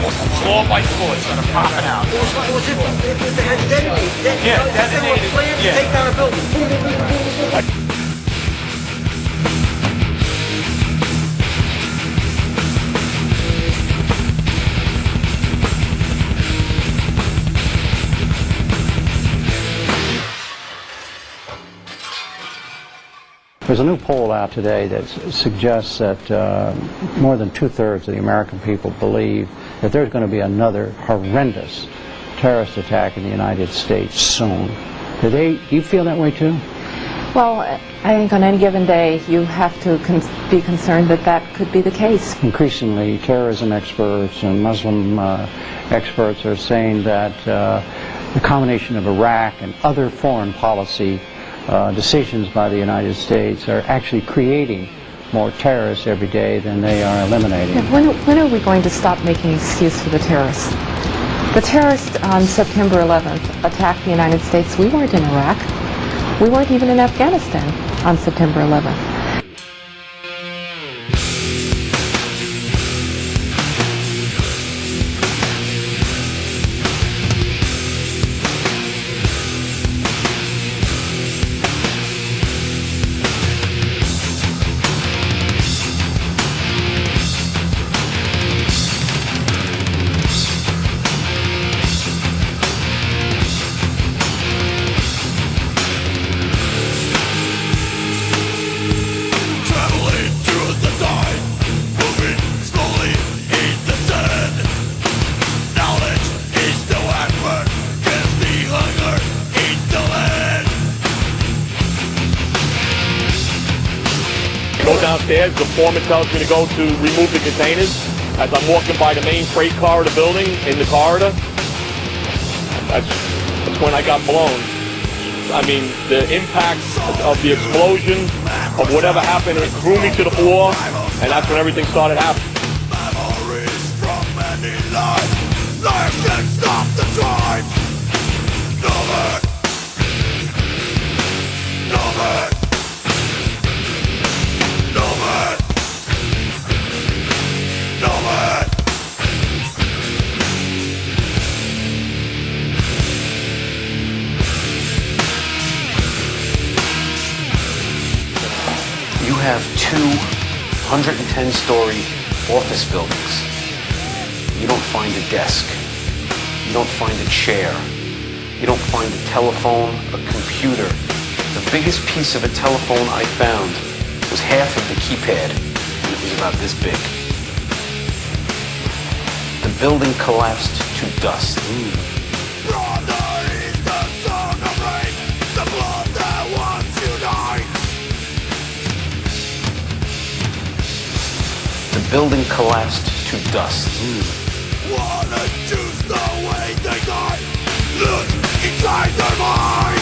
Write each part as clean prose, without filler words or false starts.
Floor by floor, it's gonna pop it out. It was if they had detonated. Yeah, They were detonated, planned to yeah. take down a building. Boom, boom, boom, boom, boom, boom. There's a new poll out today that suggests that more than two-thirds of the American people believe that there's going to be another horrendous terrorist attack in the United States soon. Do you feel that way too? Well, I think on any given day you have to be concerned that that could be the case. Increasingly, terrorism experts and Muslim experts are saying that the combination of Iraq and other foreign policy decisions by the United States are actually creating more terrorists every day than they are eliminating. When are we going to stop making excuse for the terrorists? The terrorists on September 11th attacked the United States. We weren't in Iraq. We weren't even in Afghanistan on September 11th. Go downstairs, the foreman tells me to go to remove the containers. As I'm walking by the main freight car of the building, in the corridor, that's when I got blown. I mean, the impact of the explosion, of whatever happened, it threw me to the floor, and that's when everything started happening. Memories from many lives, lives can stop the time. Never, never. You have 210-story office buildings. You don't find a desk. You don't find a chair. You don't find a telephone, a computer. The biggest piece of a telephone I found was half of the keypad, and it was about this big. The building collapsed to dust. Brother is the son of rain, the blood that once unites. The building collapsed to dust. Wanna choose the way they die. Look inside their minds.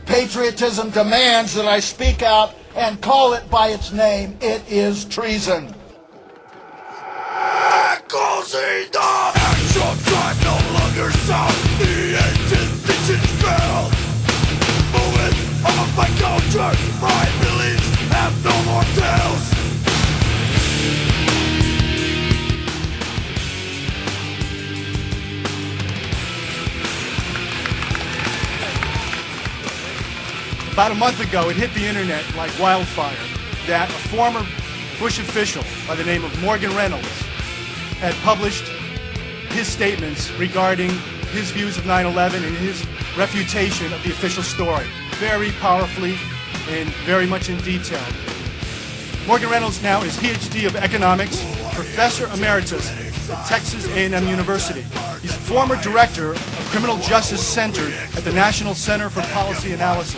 Patriotism demands that I speak out and call it by its name. It is treason. Echoes in the actual time no longer sound. The ancient visions fell. Moving on my culture, my beliefs have no more tales. About a month ago, it hit the internet like wildfire that a former Bush official by the name of Morgan Reynolds had published his statements regarding his views of 9/11 and his refutation of the official story, very powerfully and very much in detail. Morgan Reynolds now is PhD of Economics, Professor Emeritus at Texas A&M University. He's former director of Criminal Justice Center at the National Center for Policy Analysis.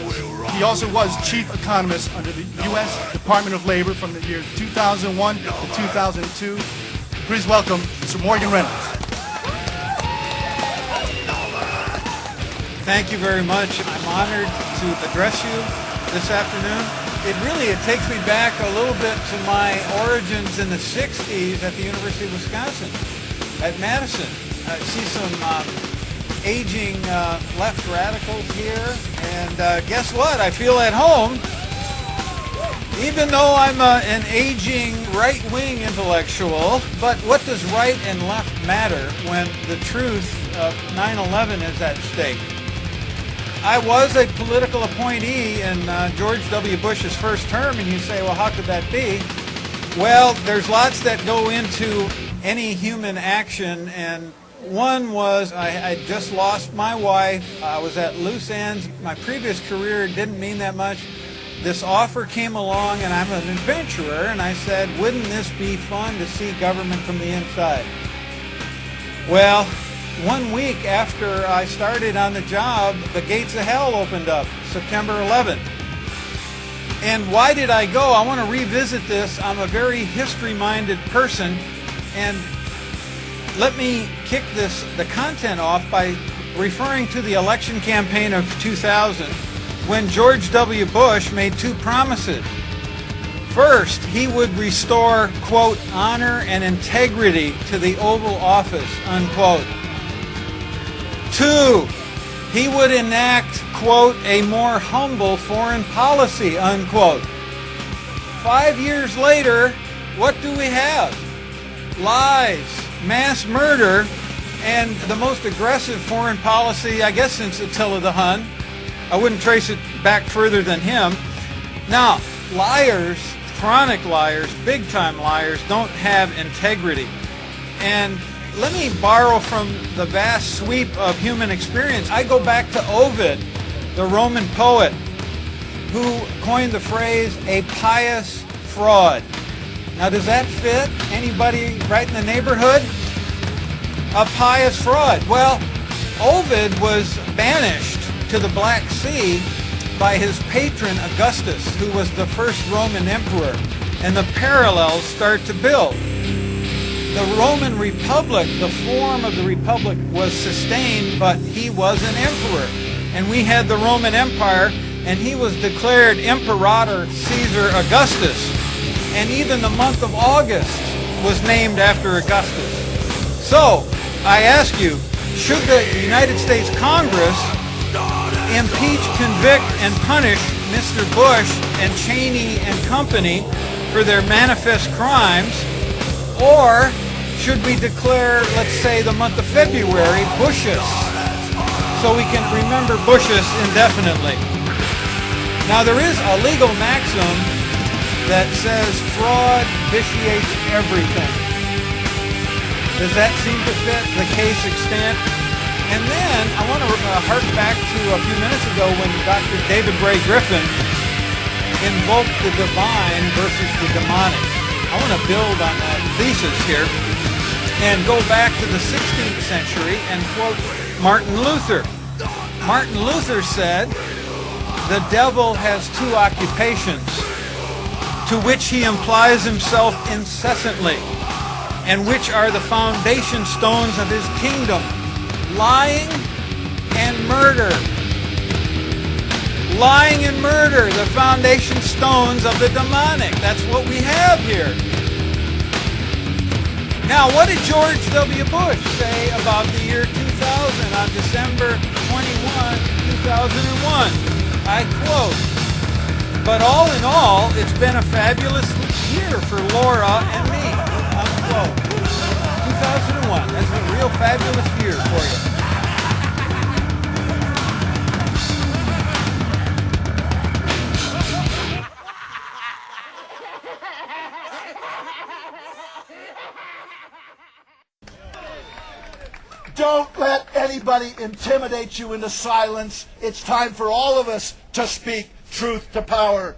He also was chief economist under the U.S. Department of Labor from the year 2001 to 2002. Please welcome Mr. Morgan Reynolds. Thank you very much. I'm honored to address you this afternoon. It takes me back a little bit to my origins in the 60s at the University of Wisconsin, at Madison. I see some aging left radicals here, and guess what? I feel at home, even though I'm an aging right-wing intellectual. But what does right and left matter when the truth of 9/11 is at stake? I was a political appointee in George W. Bush's first term, and you say, well, how could that be? Well, there's lots that go into any human action, and one was I just lost my wife. I was at loose ends. My previous career didn't mean that much. This offer came along, and I'm an adventurer, and I said, wouldn't this be fun to see government from the inside? Well, 1 week after I started on the job, the gates of hell opened up, September 11th. And why did I go? I want to revisit this. I'm a very history-minded person, and let me kick the content off by referring to the election campaign of 2000, when George W. Bush made two promises. First, he would restore, quote, honor and integrity to the Oval Office, unquote. Two, he would enact, quote, a more humble foreign policy, unquote. 5 years later, what do we have? Lies, mass murder, and the most aggressive foreign policy, I guess, since Attila the Hun. I wouldn't trace it back further than him. Now, liars, chronic liars, big-time liars, don't have integrity. And let me borrow from the vast sweep of human experience. I go back to Ovid, the Roman poet, who coined the phrase, a pious fraud. Now, does that fit anybody right in the neighborhood? A pious fraud. Well, Ovid was banished to the Black Sea by his patron Augustus, who was the first Roman emperor, and the parallels start to build. The Roman Republic, the form of the Republic was sustained, but he was an emperor. And we had the Roman Empire, and he was declared Imperator Caesar Augustus. And even the month of August was named after Augustus. So, I ask you, should the United States Congress impeach, convict, and punish Mr. Bush and Cheney and company for their manifest crimes? Or should we declare, let's say, the month of February, Bushus, so we can remember Bushus indefinitely? Now, there is a legal maxim that says fraud vitiates everything. Does that seem to fit the case extent? And then I want to hark back to a few minutes ago when Dr. David Ray Griffin invoked the divine versus the demonic. I want to build on that thesis here and go back to the 16th century and quote Martin Luther. Martin Luther said, the devil has two occupations, to which he implies himself incessantly, and which are the foundation stones of his kingdom, lying and murder. Lying and murder, the foundation stones of the demonic. That's what we have here. Now, what did George W. Bush say about the year 2000 on December 21, 2001? I quote, but all in all, it's been a fabulous year for Laura and me, unquote. 2001, that's a real fabulous year for you. Don't let anybody intimidate you into silence. It's time for all of us to speak truth to power.